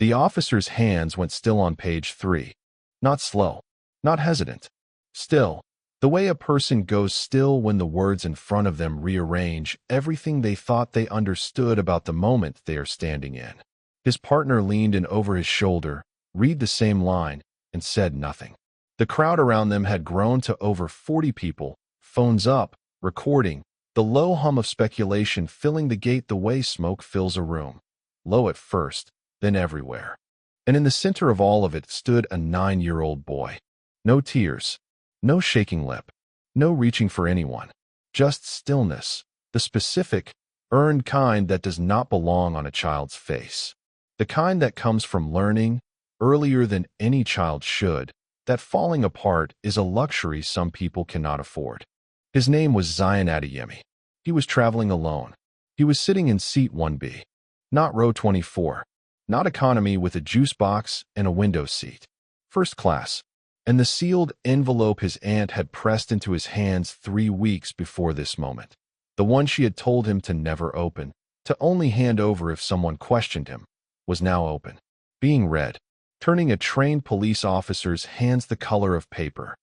The officer's hands went still on page 3. Not slow, not hesitant. Still, the way a person goes still when the words in front of them rearrange everything they thought they understood about the moment they are standing in. His partner leaned in over his shoulder, read the same line, and said nothing. The crowd around them had grown to over 40 people, phones up, recording, the low hum of speculation filling the gate the way smoke fills a room. Low at first, then everywhere. And in the center of all of it stood a 9-year-old boy. No tears, no shaking lip, no reaching for anyone. Just stillness, the specific, earned kind that does not belong on a child's face. The kind that comes from learning, earlier than any child should, that falling apart is a luxury some people cannot afford. His name was Zion Adeyemi. He was traveling alone. He was sitting in seat 1B. Not row 24. Not economy with a juice box and a window seat. First class. And the sealed envelope his aunt had pressed into his hands 3 weeks before this moment. The one she had told him to never open, to only hand over if someone questioned him, was now open. Being read. Turning a trained police officer's hands the color of paper.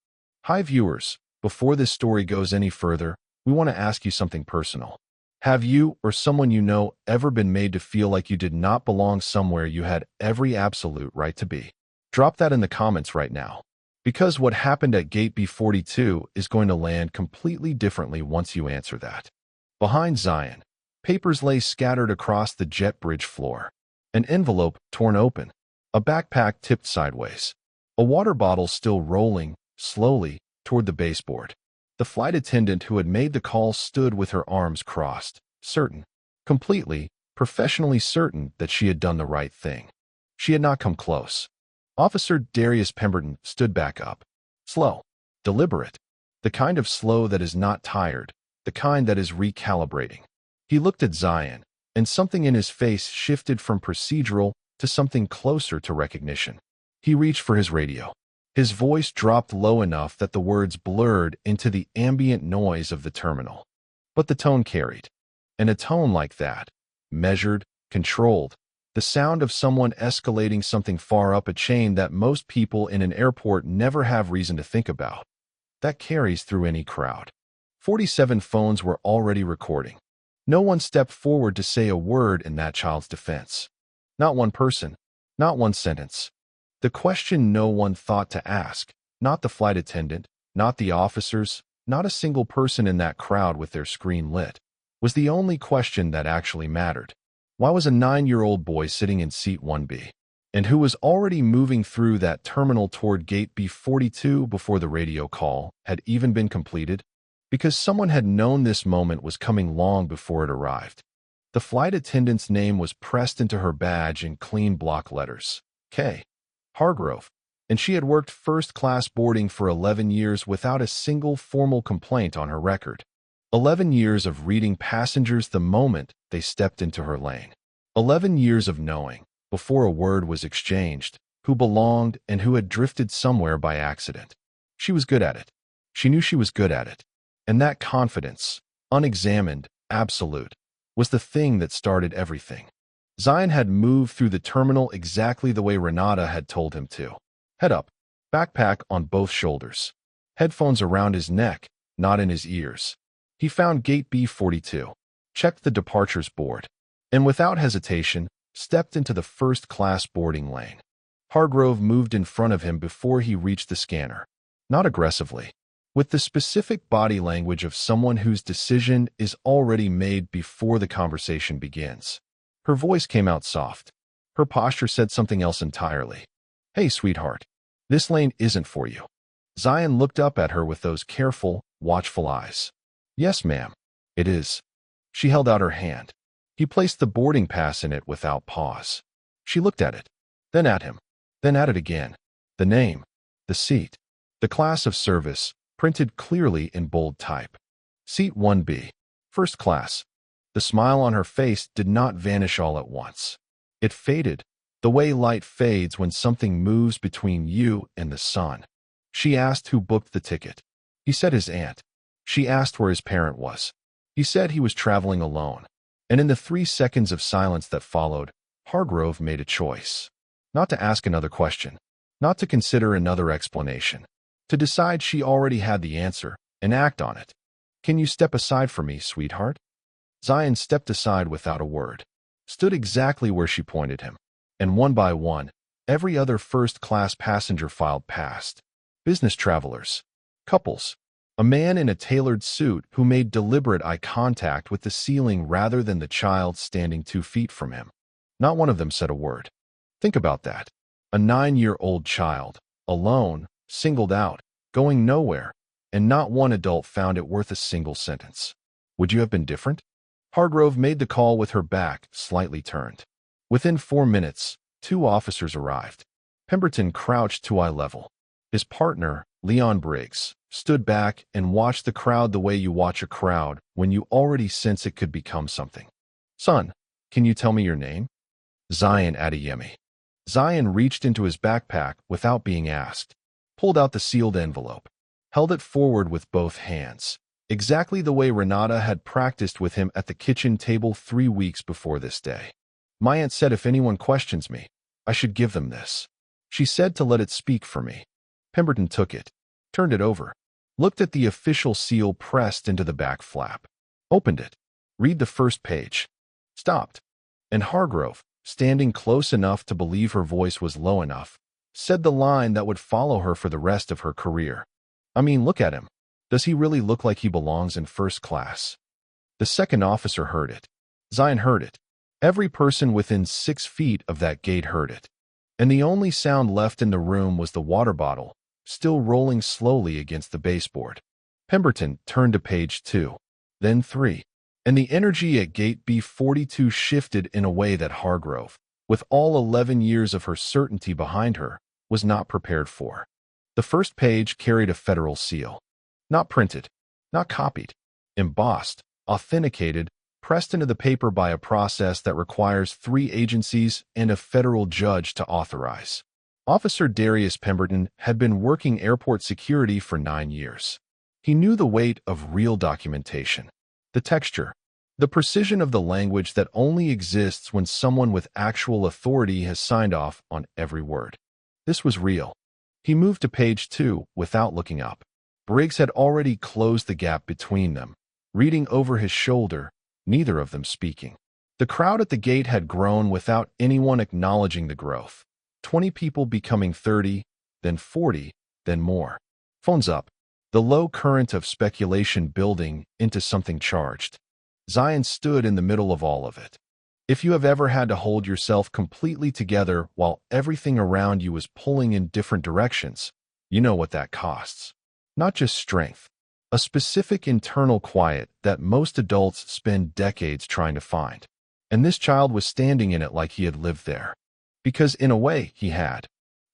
Hi viewers, before this story goes any further, we want to ask you something personal. Have you or someone you know ever been made to feel like you did not belong somewhere you had every absolute right to be? Drop that in the comments right now. Because what happened at Gate B42 is going to land completely differently once you answer that. Behind Zion, papers lay scattered across the jet bridge floor. An envelope torn open. A backpack tipped sideways. A water bottle still rolling, slowly, toward the baseboard. The flight attendant who had made the call stood with her arms crossed, certain, completely, professionally certain that she had done the right thing. She had not come close. Officer Darius Pemberton stood back up. Slow, deliberate. The kind of slow that is not tired, the kind that is recalibrating. He looked at Zion, and something in his face shifted from procedural to something closer to recognition. He reached for his radio. His voice dropped low enough that the words blurred into the ambient noise of the terminal. But the tone carried. And a tone like that, measured, controlled, the sound of someone escalating something far up a chain that most people in an airport never have reason to think about. That carries through any crowd. 47 phones were already recording. No one stepped forward to say a word in that child's defense. Not one person, not one sentence. The question no one thought to ask, not the flight attendant, not the officers, not a single person in that crowd with their screen lit, was the only question that actually mattered. Why was a 9-year-old boy sitting in seat 1B? And who was already moving through that terminal toward Gate B42 before the radio call had even been completed? Because someone had known this moment was coming long before it arrived. The flight attendant's name was pressed into her badge in clean block letters. K. Hargrove. And she had worked first-class boarding for 11 years without a single formal complaint on her record. 11 years of reading passengers the moment they stepped into her lane. 11 years of knowing, before a word was exchanged, who belonged and who had drifted somewhere by accident. She was good at it. She knew she was good at it. And that confidence, unexamined, absolute, was the thing that started everything. Zion had moved through the terminal exactly the way Renata had told him to. Head up, backpack on both shoulders. Headphones around his neck, not in his ears. He found Gate B42, checked the departures board, and without hesitation, stepped into the first-class boarding lane. Hargrove moved in front of him before he reached the scanner. Not aggressively. With the specific body language of someone whose decision is already made before the conversation begins. Her voice came out soft. Her posture said something else entirely. Hey, sweetheart. This lane isn't for you. Zion looked up at her with those careful, watchful eyes. Yes, ma'am. It is. She held out her hand. He placed the boarding pass in it without pause. She looked at it, then at him, then at it again. The name, the seat, the class of service, printed clearly in bold type. Seat 1B, first class. The smile on her face did not vanish all at once. It faded, the way light fades when something moves between you and the sun. She asked who booked the ticket. He said his aunt. She asked where his parent was. He said he was traveling alone. And in the 3 seconds of silence that followed, Hargrove made a choice. not to ask another question, not to consider another explanation, to decide she already had the answer and act on it. Can you step aside for me, sweetheart? Zion stepped aside without a word, stood exactly where she pointed him, and one by one, every other first-class passenger filed past. Business travelers, couples, a man in a tailored suit who made deliberate eye contact with the ceiling rather than the child standing 2 feet from him. Not one of them said a word. Think about that. A 9-year-old child, alone, singled out, going nowhere, and not one adult found it worth a single sentence. Would you have been different? Hargrove made the call with her back slightly turned. Within 4 minutes, 2 officers arrived. Pemberton crouched to eye level. His partner, Leon Briggs, stood back and watched the crowd the way you watch a crowd when you already sense it could become something. Son, can you tell me your name? Zion Adeyemi. Zion reached into his backpack without being asked, pulled out the sealed envelope, held it forward with both hands, exactly the way Renata had practiced with him at the kitchen table 3 weeks before this day. My aunt said if anyone questions me, I should give them this. She said to let it speak for me. Pemberton took it, turned it over, looked at the official seal pressed into the back flap, opened it, read the first page, stopped, and Hargrove, standing close enough to believe her voice was low enough, said the line that would follow her for the rest of her career. I mean, look at him. Does he really look like he belongs in first class? The second officer heard it. Zion heard it. Every person within 6 feet of that gate heard it. And the only sound left in the room was the water bottle, still rolling slowly against the baseboard. Pemberton turned to page 2, then 3, and the energy at Gate B42 shifted in a way that Hargrove, with all 11 years of her certainty behind her, was not prepared for. The first page carried a federal seal. Not printed, not copied, embossed, authenticated, pressed into the paper by a process that requires 3 agencies and a federal judge to authorize. Officer Darius Pemberton had been working airport security for 9 years. He knew the weight of real documentation, the texture, the precision of the language that only exists when someone with actual authority has signed off on every word. This was real. He moved to page 2 without looking up. Briggs had already closed the gap between them, reading over his shoulder, neither of them speaking. The crowd at the gate had grown without anyone acknowledging the growth. 20 people becoming 30, then 40, then more. Phones up. The low current of speculation building into something charged. Zion stood in the middle of all of it. If you have ever had to hold yourself completely together while everything around you is pulling in different directions, you know what that costs. Not just strength, a specific internal quiet that most adults spend decades trying to find. And this child was standing in it like he had lived there. Because in a way, he had.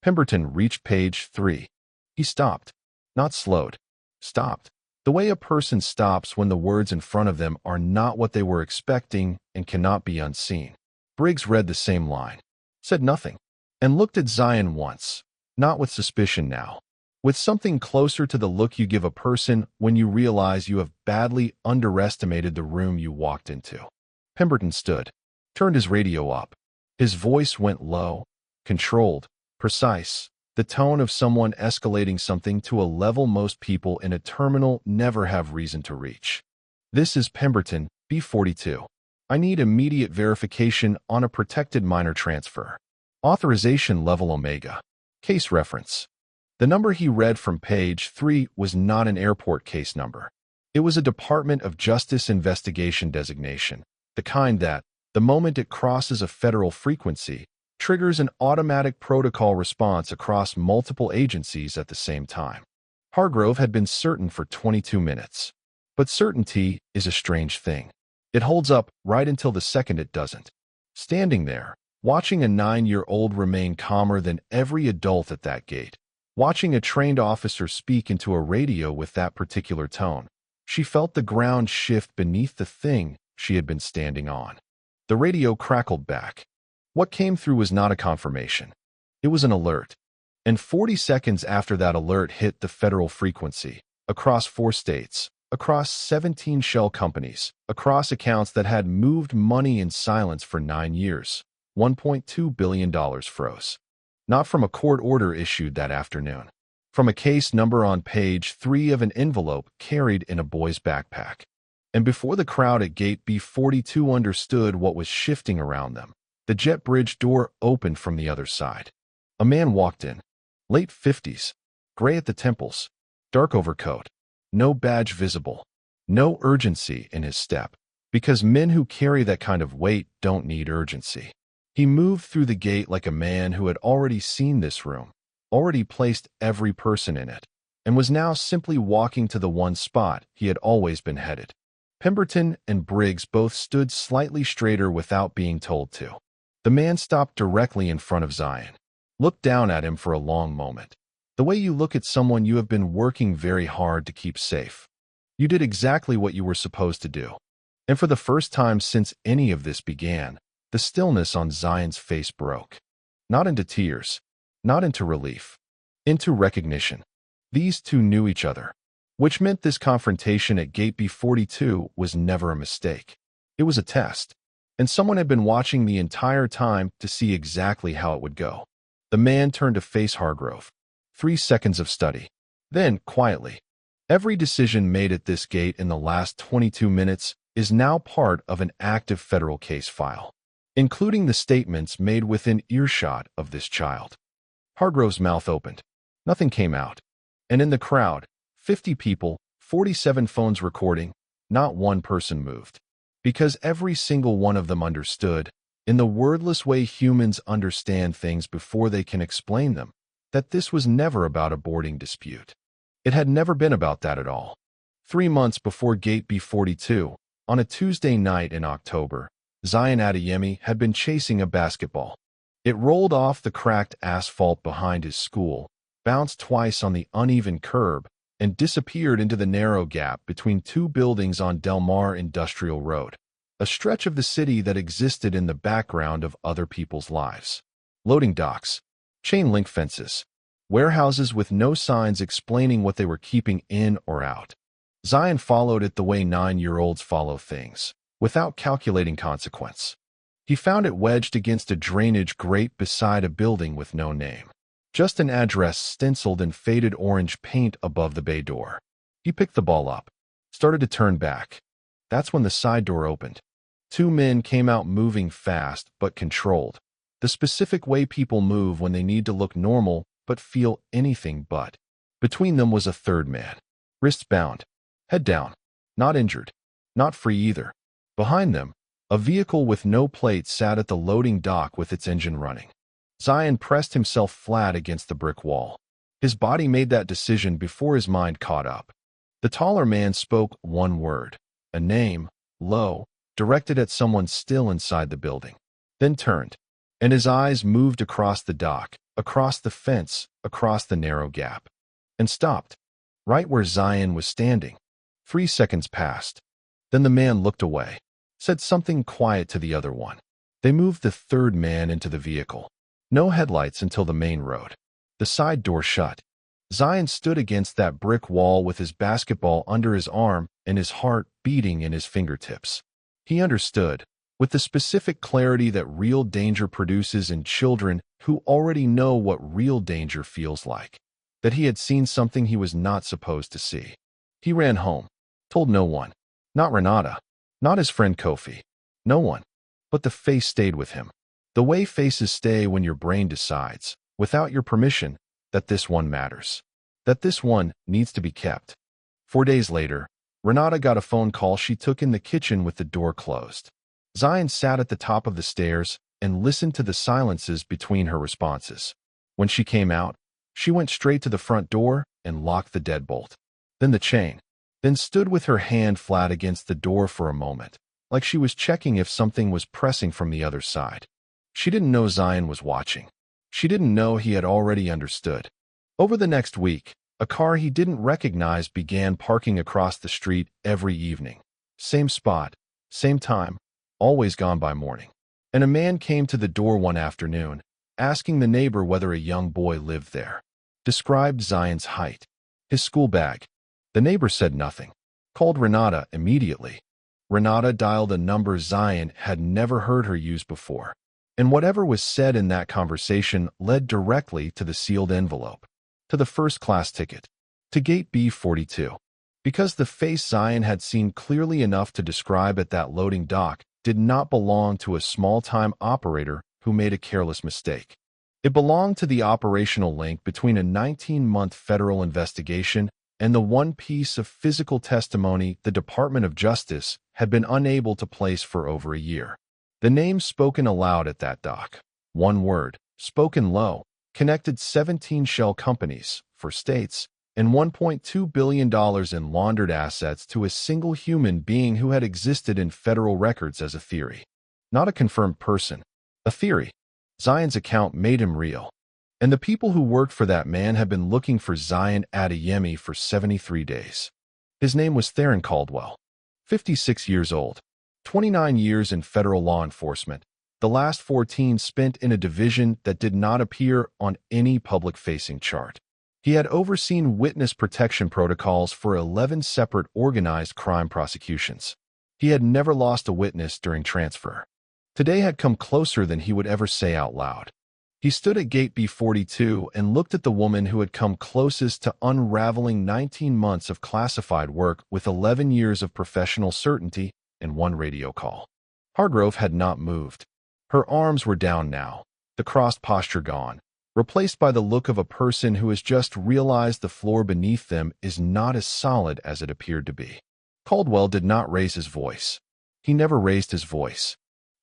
Pemberton reached page 3. He stopped. Not slowed. Stopped. The way a person stops when the words in front of them are not what they were expecting and cannot be unseen. Briggs read the same line, said nothing, and looked at Zion once, not with suspicion now, with something closer to the look you give a person when you realize you have badly underestimated the room you walked into. Pemberton stood, turned his radio up. His voice went low, controlled, precise, the tone of someone escalating something to a level most people in a terminal never have reason to reach. This is Pemberton, B42. I need immediate verification on a protected minor transfer. Authorization level Omega. Case reference. The number he read from page 3 was not an airport case number. It was a Department of Justice investigation designation, the kind that, the moment it crosses a federal frequency, triggers an automatic protocol response across multiple agencies at the same time. Hargrove had been certain for 22 minutes. But certainty is a strange thing. It holds up right until the second it doesn't. Standing there, watching a 9-year-old remain calmer than every adult at that gate, watching a trained officer speak into a radio with that particular tone, she felt the ground shift beneath the thing she had been standing on. The radio crackled back. What came through was not a confirmation. It was an alert. And 40 seconds after that alert hit the federal frequency, across 4 states, across 17 shell companies, across accounts that had moved money in silence for 9 years, $1.2 billion froze. Not from a court order issued that afternoon. From a case number on page 3 of an envelope carried in a boy's backpack. And before the crowd at Gate B42 understood what was shifting around them, the jet bridge door opened from the other side. A man walked in, late 50s, gray at the temples, dark overcoat, no badge visible, no urgency in his step, because men who carry that kind of weight don't need urgency. He moved through the gate like a man who had already seen this room, already placed every person in it, and was now simply walking to the one spot he had always been headed. Pemberton and Briggs both stood slightly straighter without being told to. The man stopped directly in front of Zion, looked down at him for a long moment. The way you look at someone you have been working very hard to keep safe. You did exactly what you were supposed to do. And for the first time since any of this began, the stillness on Zion's face broke. Not into tears, not into relief, into recognition. These two knew each other, which meant this confrontation at Gate B42 was never a mistake. It was a test, and someone had been watching the entire time to see exactly how it would go. The man turned to face Hargrove. 3 seconds of study. Then, quietly, every decision made at this gate in the last 22 minutes is now part of an active federal case file, including the statements made within earshot of this child. Hargrove's mouth opened. Nothing came out. And in the crowd, 50 people, 47 phones recording, not one person moved. Because every single one of them understood, in the wordless way humans understand things before they can explain them, that this was never about a boarding dispute. It had never been about that at all. 3 months before Gate B42, on a Tuesday night in October, Zion Adeyemi had been chasing a basketball. It rolled off the cracked asphalt behind his school, bounced twice on the uneven curb, and disappeared into the narrow gap between 2 buildings on Del Mar Industrial Road, a stretch of the city that existed in the background of other people's lives. Loading docks, chain-link fences, warehouses with no signs explaining what they were keeping in or out. Zion followed it the way 9-year-olds follow things, without calculating consequence. He found it wedged against a drainage grate beside a building with no name. Just an address stenciled in faded orange paint above the bay door. He picked the ball up, started to turn back. That's when the side door opened. 2 men came out moving fast but controlled, the specific way people move when they need to look normal but feel anything but. Between them was a third man, wrists bound, head down, not injured, not free either. Behind them, a vehicle with no plate sat at the loading dock with its engine running. Zion pressed himself flat against the brick wall. His body made that decision before his mind caught up. The taller man spoke one word, a name, low, directed at someone still inside the building, then turned, and his eyes moved across the dock, across the fence, across the narrow gap, and stopped, right where Zion was standing. 3 seconds passed. Then the man looked away, said something quiet to the other one. They moved the third man into the vehicle. No headlights until the main road. The side door shut. Zion stood against that brick wall with his basketball under his arm and his heart beating in his fingertips. He understood, with the specific clarity that real danger produces in children who already know what real danger feels like, that he had seen something he was not supposed to see. He ran home, told no one, not Renata, not his friend Kofi, no one, but the face stayed with him. The way faces stay when your brain decides, without your permission, that this one matters, that this one needs to be kept. 4 days later, Renata got a phone call she took in the kitchen with the door closed. Zion sat at the top of the stairs and listened to the silences between her responses. When she came out, she went straight to the front door and locked the deadbolt, then the chain, then stood with her hand flat against the door for a moment, like she was checking if something was pressing from the other side. She didn't know Zion was watching. She didn't know he had already understood. Over the next week, a car he didn't recognize began parking across the street every evening. Same spot, same time, always gone by morning. And a man came to the door one afternoon, asking the neighbor whether a young boy lived there. Described Zion's height, his school bag. The neighbor said nothing. Called Renata immediately. Renata dialed a number Zion had never heard her use before. And whatever was said in that conversation led directly to the sealed envelope, to the first-class ticket, to Gate B42. Because the face Zion had seen clearly enough to describe at that loading dock did not belong to a small-time operator who made a careless mistake. It belonged to the operational link between a 19-month federal investigation and the one piece of physical testimony the Department of Justice had been unable to place for over a year. The name spoken aloud at that dock, one word, spoken low, connected 17 shell companies, for states, and $1.2 billion in laundered assets to a single human being who had existed in federal records as a theory. Not a confirmed person, a theory. Zion's account made him real. And the people who worked for that man had been looking for Zion Adeyemi for 73 days. His name was Theron Caldwell, 56 years old, 29 years in federal law enforcement, the last 14 spent in a division that did not appear on any public-facing chart. He had overseen witness protection protocols for 11 separate organized crime prosecutions. He had never lost a witness during transfer. Today had come closer than he would ever say out loud. He stood at Gate B42 and looked at the woman who had come closest to unraveling 19 months of classified work with 11 years of professional certainty and one radio call. Hargrove had not moved. Her arms were down now, the crossed posture gone, replaced by the look of a person who has just realized the floor beneath them is not as solid as it appeared to be. Caldwell did not raise his voice. He never raised his voice.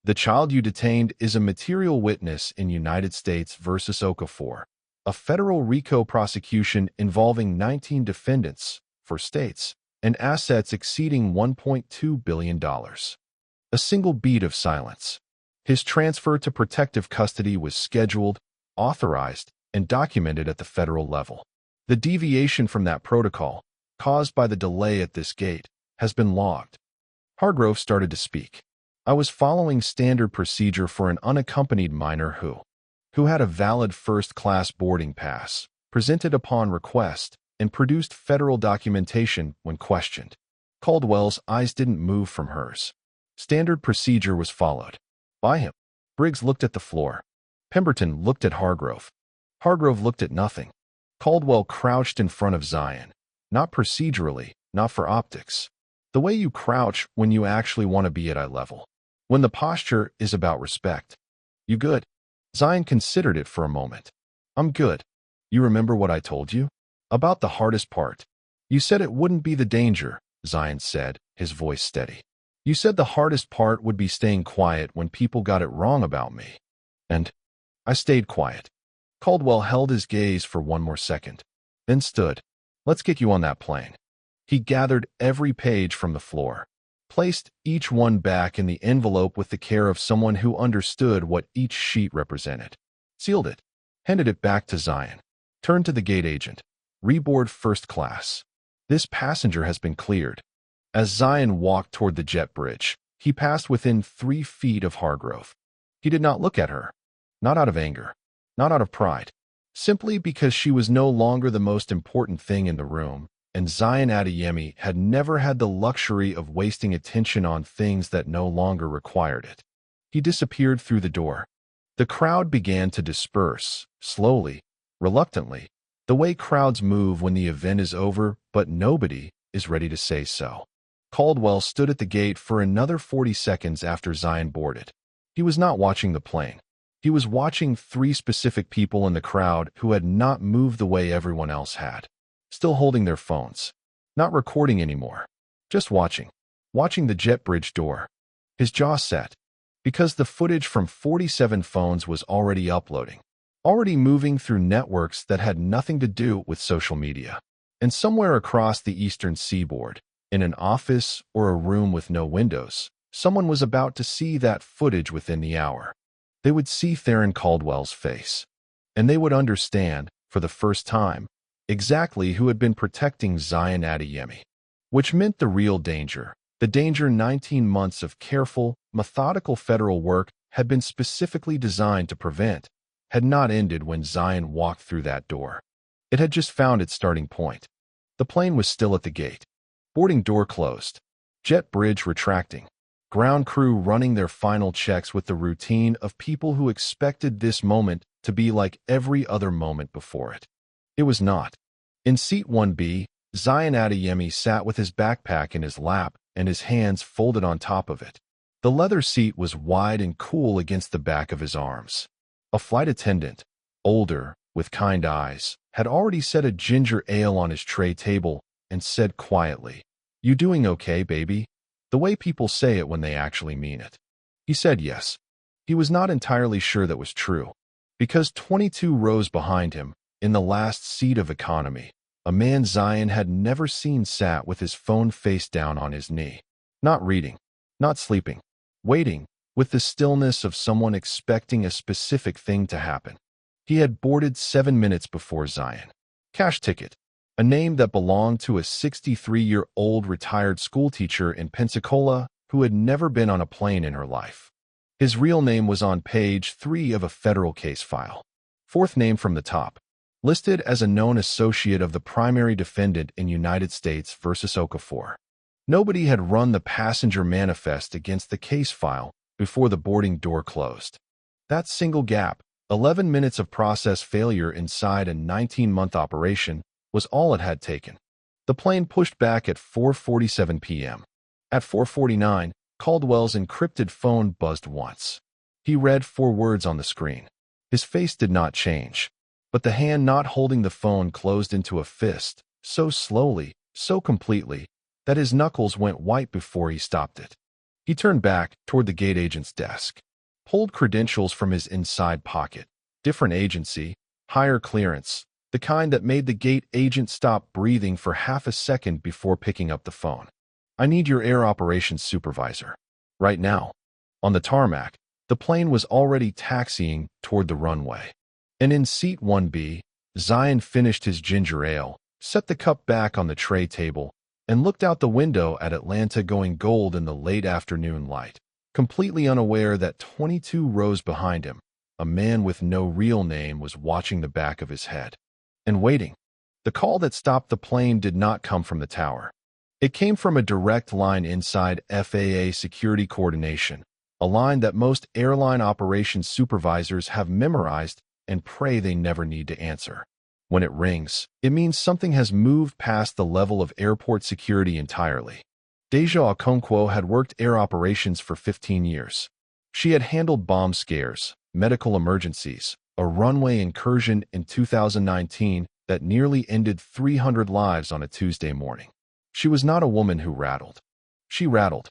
The child you detained is a material witness in United States versus Okafor, a federal RICO prosecution involving 19 defendants, for states, and assets exceeding $1.2 billion. A single beat of silence. His transfer to protective custody was scheduled, authorized, and documented at the federal level. The deviation from that protocol, caused by the delay at this gate, has been logged. Hargrove started to speak. I was following standard procedure for an unaccompanied minor who had a valid first-class boarding pass, presented upon request, and produced federal documentation when questioned. Caldwell's eyes didn't move from hers. Standard procedure was followed. By him. Briggs looked at the floor. Pemberton looked at Hargrove. Hargrove looked at nothing. Caldwell crouched in front of Zion. Not procedurally, not for optics. The way you crouch when you actually want to be at eye level. When the posture is about respect. You good? Zion considered it for a moment. I'm good. You remember what I told you? About the hardest part. You said it wouldn't be the danger, Zion said, his voice steady. You said the hardest part would be staying quiet when people got it wrong about me. And I stayed quiet. Caldwell held his gaze for one more second, then stood. Let's get you on that plane. He gathered every page from the floor, placed each one back in the envelope with the care of someone who understood what each sheet represented, sealed it, handed it back to Zion, turned to the gate agent. Reboard first class. This passenger has been cleared. As Zion walked toward the jet bridge, he passed within 3 feet of Hargrove. He did not look at her. Not out of anger, not out of pride, simply because she was no longer the most important thing in the room, and Zion Adeyemi had never had the luxury of wasting attention on things that no longer required it. He disappeared through the door. The crowd began to disperse, slowly, reluctantly, the way crowds move when the event is over, but nobody is ready to say so. Caldwell stood at the gate for another 40 seconds after Zion boarded. He was not watching the plane. He was watching 3 specific people in the crowd who had not moved the way everyone else had. Still holding their phones. Not recording anymore. Just watching. Watching the jet bridge door. His jaw set. Because the footage from 47 phones was already uploading. Already moving through networks that had nothing to do with social media. And somewhere across the eastern seaboard, in an office or a room with no windows, someone was about to see that footage within the hour. They would see Theron Caldwell's face. And they would understand, for the first time, exactly who had been protecting Zion Adeyemi. Which meant the real danger. The danger 19 months of careful, methodical federal work had been specifically designed to prevent, had not ended when Zion walked through that door. It had just found its starting point. The plane was still at the gate. Boarding door closed. Jet bridge retracting. Ground crew running their final checks with the routine of people who expected this moment to be like every other moment before it. It was not. In seat 1B, Zion Adeyemi sat with his backpack in his lap and his hands folded on top of it. The leather seat was wide and cool against the back of his arms. A flight attendant, older, with kind eyes, had already set a ginger ale on his tray table and said quietly, "You doing okay, baby?" The way people say it when they actually mean it. He said yes. He was not entirely sure that was true, because 22 rows behind him, in the last seat of economy, a man Zion had never seen sat with his phone face down on his knee. Not reading, not sleeping, waiting, with the stillness of someone expecting a specific thing to happen. He had boarded 7 minutes before Zion. Cash ticket, a name that belonged to a 63-year-old retired schoolteacher in Pensacola who had never been on a plane in her life. His real name was on page 3 of a federal case file. Fourth name from the top. Listed as a known associate of the primary defendant in United States versus Okafor. Nobody had run the passenger manifest against the case file before the boarding door closed. That single gap, 11 minutes of process failure inside a 19-month operation, was all it had taken. The plane pushed back at 4:47 p.m. At 4:49, Caldwell's encrypted phone buzzed once. He read 4 words on the screen. His face did not change, but the hand not holding the phone closed into a fist, so slowly, so completely, that his knuckles went white before he stopped it. He turned back toward the gate agent's desk, pulled credentials from his inside pocket. Different agency, higher clearance, the kind that made the gate agent stop breathing for half a second before picking up the phone. "I need your air operations supervisor. Right now." On the tarmac, the plane was already taxiing toward the runway. And in seat 1B, Zion finished his ginger ale, set the cup back on the tray table, and looked out the window at Atlanta going gold in the late afternoon light, completely unaware that 22 rows behind him, a man with no real name was watching the back of his head. And waiting. The call that stopped the plane did not come from the tower. It came from a direct line inside FAA security coordination, a line that most airline operations supervisors have memorized and pray they never need to answer. When it rings, it means something has moved past the level of airport security entirely. Deja Okonkwo had worked air operations for 15 years. She had handled bomb scares, medical emergencies, a runway incursion in 2019 that nearly ended 300 lives on a Tuesday morning. She was not a woman who rattled. She rattled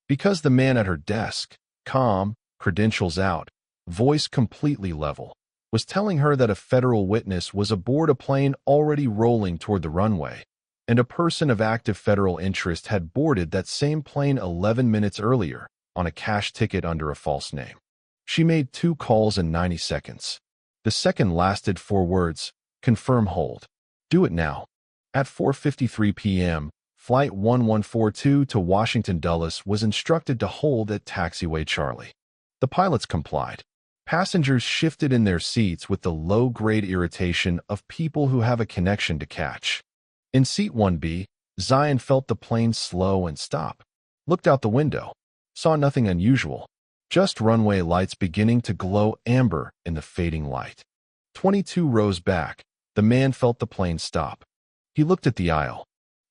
because the man at her desk, calm, credentials out, voice completely level, was telling her that a federal witness was aboard a plane already rolling toward the runway, and a person of active federal interest had boarded that same plane 11 minutes earlier on a cash ticket under a false name. She made 2 calls in 90 seconds. The second lasted 4 words, "Confirm hold." "Do it now." At 4:53 p.m., Flight 1142 to Washington Dulles was instructed to hold at Taxiway Charlie. The pilots complied. Passengers shifted in their seats with the low-grade irritation of people who have a connection to catch. In seat 1B, Zion felt the plane slow and stop. Looked out the window. Saw nothing unusual. Just runway lights beginning to glow amber in the fading light. 22 rows back, the man felt the plane stop. He looked at the aisle,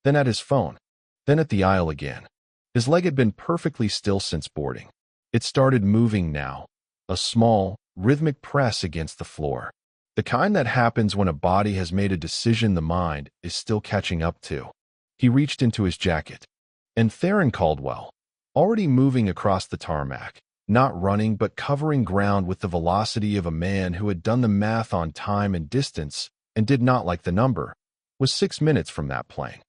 then at his phone, then at the aisle again. His leg had been perfectly still since boarding. It started moving now, a small, rhythmic press against the floor. The kind that happens when a body has made a decision the mind is still catching up to. He reached into his jacket. And Theron Caldwell, already moving across the tarmac, not running but covering ground with the velocity of a man who had done the math on time and distance and did not like the number, was 6 minutes from that plane.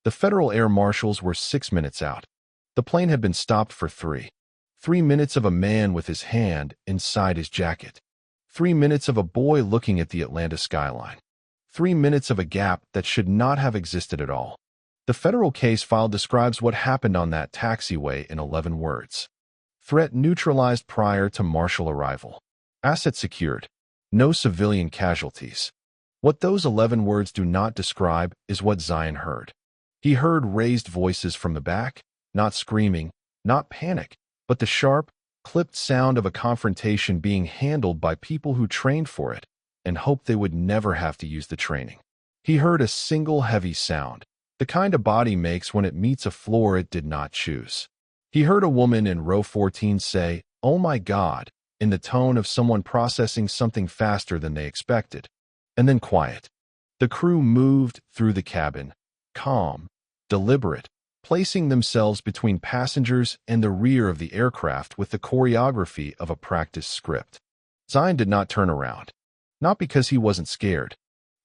The federal air marshals were 6 minutes out. The plane had been stopped for 3. 3 minutes of a man with his hand inside his jacket. 3 minutes of a boy looking at the Atlanta skyline. 3 minutes of a gap that should not have existed at all. The federal case file describes what happened on that taxiway in 11 words. Threat neutralized prior to marshal arrival. Asset secured. No civilian casualties. What those 11 words do not describe is what Zion heard. He heard raised voices from the back, not screaming, not panic, but the sharp, clipped sound of a confrontation being handled by people who trained for it and hoped they would never have to use the training. He heard a single heavy sound, the kind a body makes when it meets a floor it did not choose. He heard a woman in row 14 say, "Oh my God," in the tone of someone processing something faster than they expected. And then quiet. The crew moved through the cabin, calm, deliberate, placing themselves between passengers and the rear of the aircraft with the choreography of a practice script. Zion did not turn around. Not because he wasn't scared,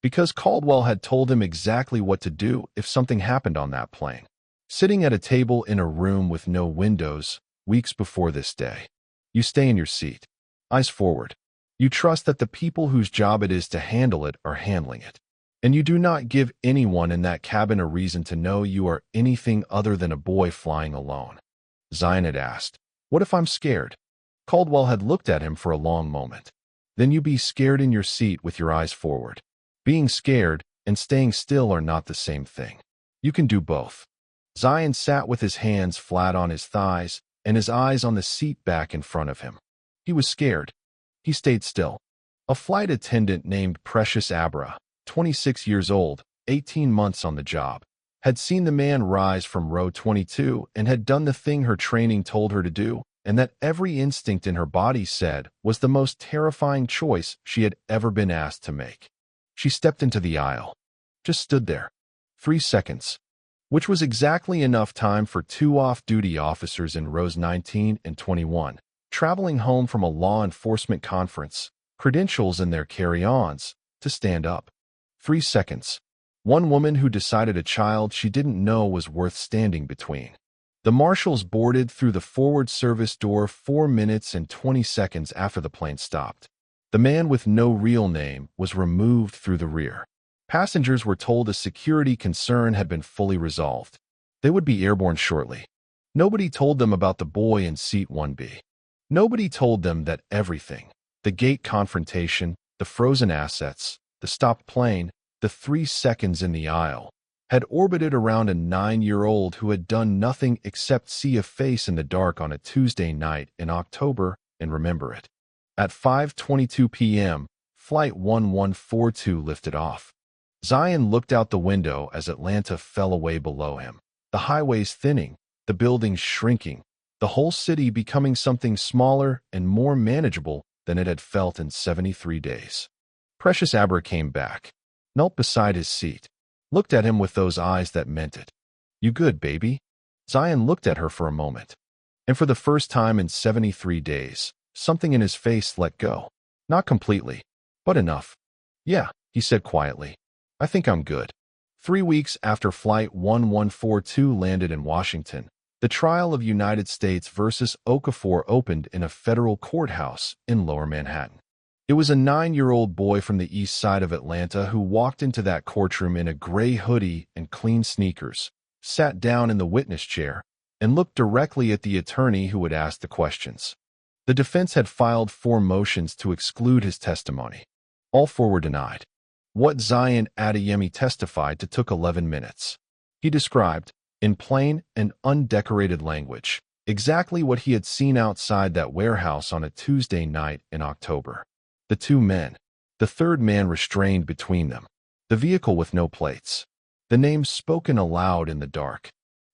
because Caldwell had told him exactly what to do if something happened on that plane. Sitting at a table in a room with no windows, weeks before this day. You stay in your seat, eyes forward. You trust that the people whose job it is to handle it are handling it. And you do not give anyone in that cabin a reason to know you are anything other than a boy flying alone. Zion had asked, "What if I'm scared?" Caldwell had looked at him for a long moment. Then you be scared in your seat with your eyes forward. Being scared and staying still are not the same thing. You can do both. Zion sat with his hands flat on his thighs and his eyes on the seat back in front of him. He was scared. He stayed still. A flight attendant named Precious Abra, 26 years old, 18 months on the job, had seen the man rise from row 22 and had done the thing her training told her to do, and that every instinct in her body said was the most terrifying choice she had ever been asked to make. She stepped into the aisle. Just stood there. 3 seconds. Which was exactly enough time for 2 off-duty officers in rows 19 and 21, traveling home from a law enforcement conference, credentials in their carry-ons, to stand up. 3 seconds. One woman who decided a child she didn't know was worth standing between. The marshals boarded through the forward service door 4 minutes and 20 seconds after the plane stopped. The man with no real name was removed through the rear. Passengers were told a security concern had been fully resolved. They would be airborne shortly. Nobody told them about the boy in seat 1B. Nobody told them that everything, the gate confrontation, the frozen assets, the stopped plane, the 3 seconds in the aisle, had orbited around a 9-year-old who had done nothing except see a face in the dark on a Tuesday night in October and remember it. At 5:22 p.m., Flight 1142 lifted off. Zion looked out the window as Atlanta fell away below him. The highways thinning, the buildings shrinking, the whole city becoming something smaller and more manageable than it had felt in 73 days. Precious Abra came back, knelt beside his seat, looked at him with those eyes that meant it. "You good, baby?" Zion looked at her for a moment, and for the first time in 73 days, something in his face let go. Not completely, but enough. "Yeah," he said quietly. "I think I'm good." 3 weeks after Flight 1142 landed in Washington, the trial of United States versus Okafor opened in a federal courthouse in Lower Manhattan. It was a 9-year-old boy from the east side of Atlanta who walked into that courtroom in a gray hoodie and clean sneakers, sat down in the witness chair, and looked directly at the attorney who would ask the questions. The defense had filed 4 motions to exclude his testimony. All 4 were denied. What Zion Adeyemi testified to took 11 minutes. He described, in plain and undecorated language, exactly what he had seen outside that warehouse on a Tuesday night in October. The 2 men, the 3rd man restrained between them, the vehicle with no plates, the names spoken aloud in the dark,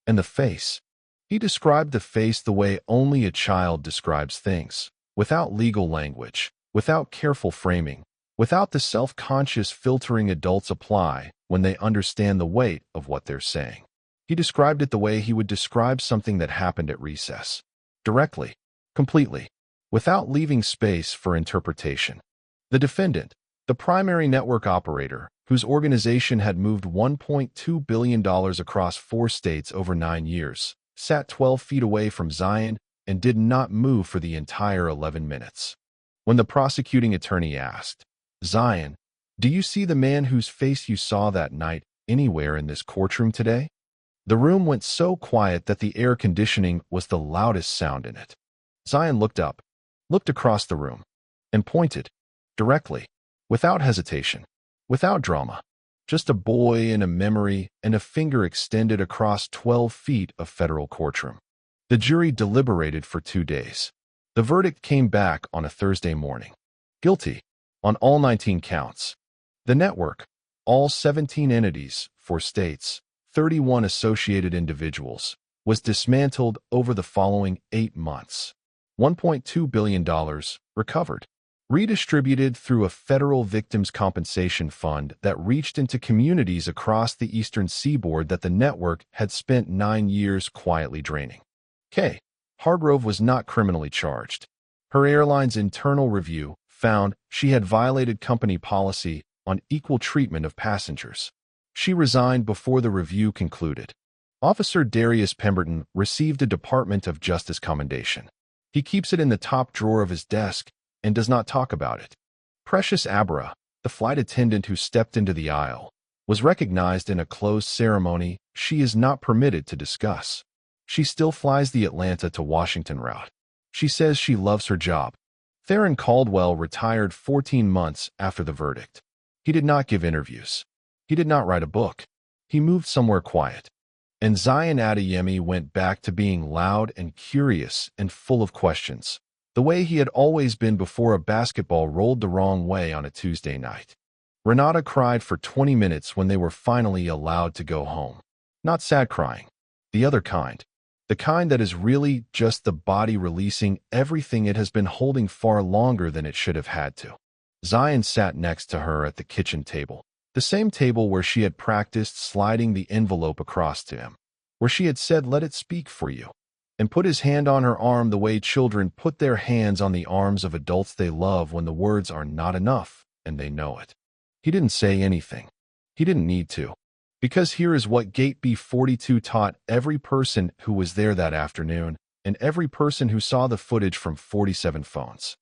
and the face. He described the face the way only a child describes things, without legal language, without careful framing, without the self-conscious filtering adults apply when they understand the weight of what they're saying. He described it the way he would describe something that happened at recess. Directly, completely, without leaving space for interpretation. The defendant, the primary network operator, whose organization had moved $1.2 billion across 4 states over 9 years, sat 12 feet away from Zion and did not move for the entire 11 minutes. When the prosecuting attorney asked, "Zion, do you see the man whose face you saw that night anywhere in this courtroom today?" The room went so quiet that the air conditioning was the loudest sound in it. Zion looked up, looked across the room, and pointed, directly, without hesitation, without drama, just a boy and a memory and a finger extended across 12 feet of federal courtroom. The jury deliberated for 2 days. The verdict came back on a Thursday morning. Guilty on all 19 counts. The network, all 17 entities, 4 states, 31 associated individuals, was dismantled over the following 8 months. $1.2 billion recovered, redistributed through a federal victims' compensation fund that reached into communities across the eastern seaboard that the network had spent 9 years quietly draining. Kay Hargrove was not criminally charged. Her airline's internal review found she had violated company policy on equal treatment of passengers. She resigned before the review concluded. Officer Darius Pemberton received a Department of Justice commendation. He keeps it in the top drawer of his desk and does not talk about it. Precious Abra, the flight attendant who stepped into the aisle, was recognized in a closed ceremony she is not permitted to discuss. She still flies the Atlanta to Washington route. She says she loves her job. Theron Caldwell retired 14 months after the verdict. He did not give interviews. He did not write a book. He moved somewhere quiet. And Zion Adeyemi went back to being loud and curious and full of questions, the way he had always been before a basketball rolled the wrong way on a Tuesday night. Renata cried for 20 minutes when they were finally allowed to go home. Not sad crying. The other kind. The kind that is really just the body releasing everything it has been holding far longer than it should have had to. Zion sat next to her at the kitchen table, the same table where she had practiced sliding the envelope across to him, where she had said, "Let it speak for you," and put his hand on her arm the way children put their hands on the arms of adults they love when the words are not enough and they know it. He didn't say anything. He didn't need to. Because here is what Gate B42 taught every person who was there that afternoon and every person who saw the footage from 47 phones.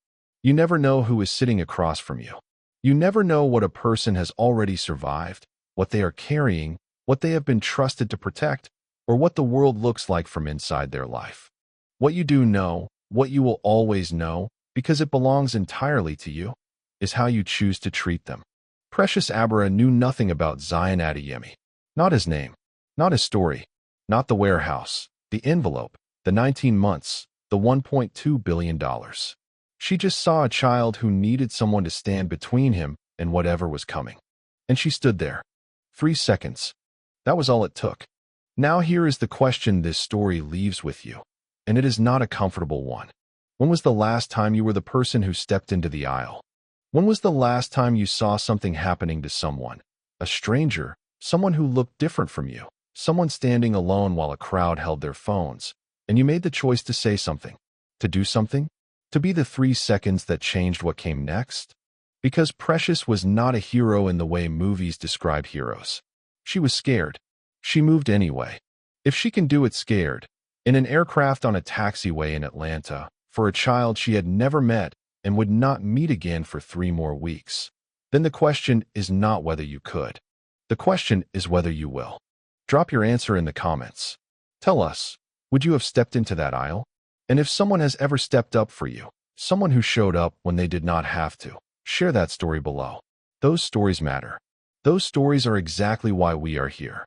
You never know who is sitting across from you. You never know what a person has already survived, what they are carrying, what they have been trusted to protect, or what the world looks like from inside their life. What you do know, what you will always know, because it belongs entirely to you, is how you choose to treat them. Precious Abra knew nothing about Zion Adeyemi. Not his name, not his story, not the warehouse, the envelope, the 19 months, the $1.2 billion. She just saw a child who needed someone to stand between him and whatever was coming. And she stood there. 3 seconds. That was all it took. Now here is the question this story leaves with you, and it is not a comfortable one. When was the last time you were the person who stepped into the aisle? When was the last time you saw something happening to someone, a stranger, someone who looked different from you, someone standing alone while a crowd held their phones, and you made the choice to say something, to do something, to be the 3 seconds that changed what came next? Because Precious was not a hero in the way movies describe heroes. She was scared. She moved anyway. If she can do it scared, in an aircraft on a taxiway in Atlanta, for a child she had never met and would not meet again for 3 more weeks, then the question is not whether you could. The question is whether you will. Drop your answer in the comments. Tell us, would you have stepped into that aisle? And if someone has ever stepped up for you, someone who showed up when they did not have to, share that story below. Those stories matter. Those stories are exactly why we are here.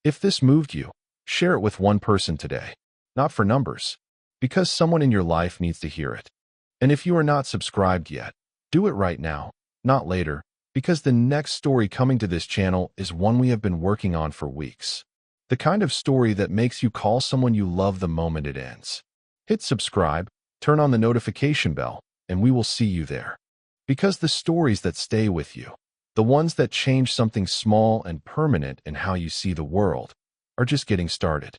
If this moved you, share it with one person today. Not for numbers, because someone in your life needs to hear it. And if you are not subscribed yet, do it right now, not later, because the next story coming to this channel is one we have been working on for weeks. The kind of story that makes you call someone you love the moment it ends. Hit subscribe, turn on the notification bell, and we will see you there. Because the stories that stay with you, the ones that change something small and permanent in how you see the world, are just getting started.